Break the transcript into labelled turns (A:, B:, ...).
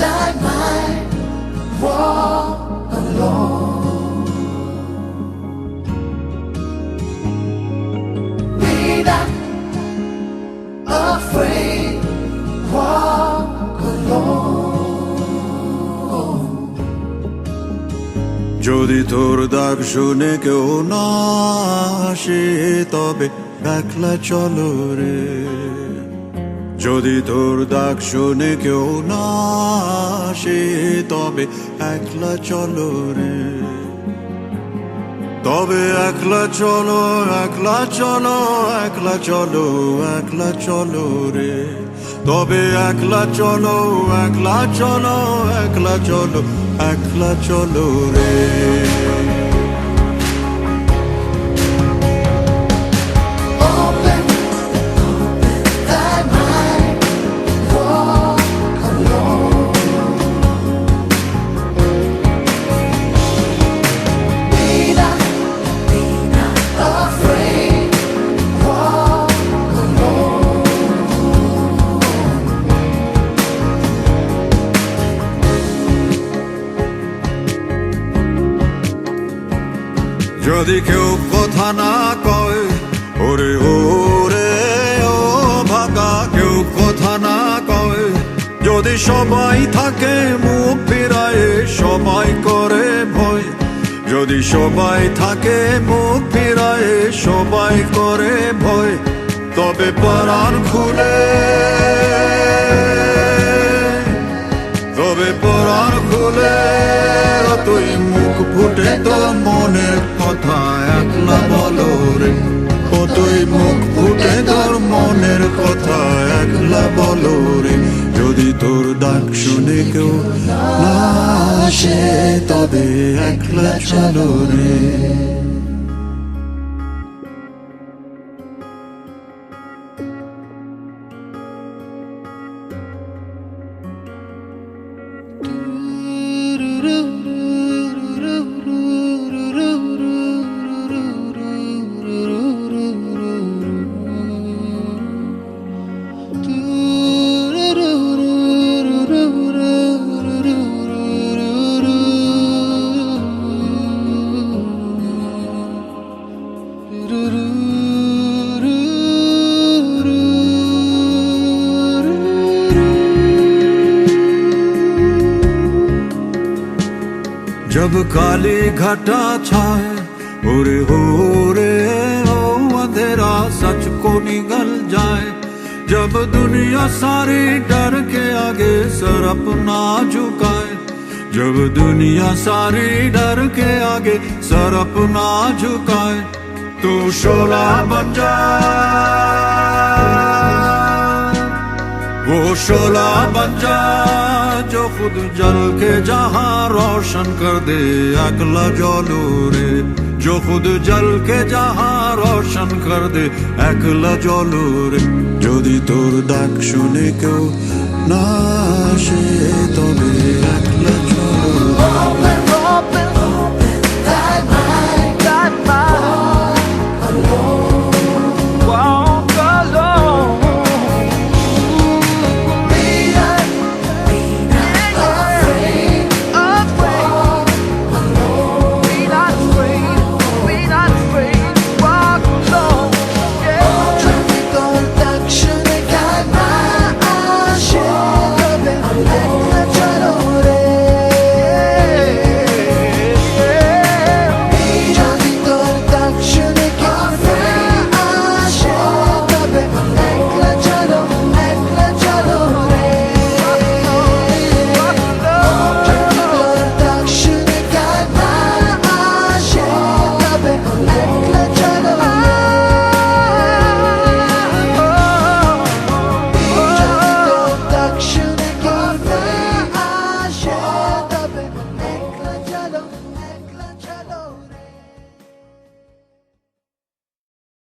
A: that might walk alone. Be not afraid, walk alone.
B: যদি তোর ডাক শুনে কেউ না আসে তবে একলা চলো রে। যদি তোর ডাক শুনে কেউ না আসে তবে একলা চলো রে। তবে একলা চলো, একলা চলো, একলা চলো, একলা চলো রে। তবে একলা চলো, একলা চলো, একলা চলো, একলা চলো রে।
A: Open that might walk alone. Be not afraid, walk alone.
B: যদি কেউ কথা না কয় ওরে ওরে ও ভাগা, কেউ কথা না কয়, যদি সবাই থাকে মুখ ফিরায় সবাই করে ভয়। যদি সবাই থাকে মুখ ফিরায় সবাই করে ভয়, তবে পরাণ খুলে, তবে পরাণ খুলে তুই মুখ ফুটে তোর মনের কথা একলা বলো রে। ও তুই মুখ ফুটে তোর মনের কথা একলা বলো রে। যদি তোর ডাক শুনে কেউ না আসে তবে একলা চলো রে। जब काली घटा छाए ओरे हो रे हो अंधेरा सच को निगल जाए। जब दुनिया सारी डर के आगे सर अपना झुकाए। जब दुनिया सारी डर के आगे सर अपना झुकाए। तू शोला बन जा, वो शोला बन जा जो खुद जल के जहां रोशन कर दे अगला जलो रे। जो खुद जल के जहां रोशन कर दे একলা জলো রে। যদি তোর ডাক শুনে কেউ না আসে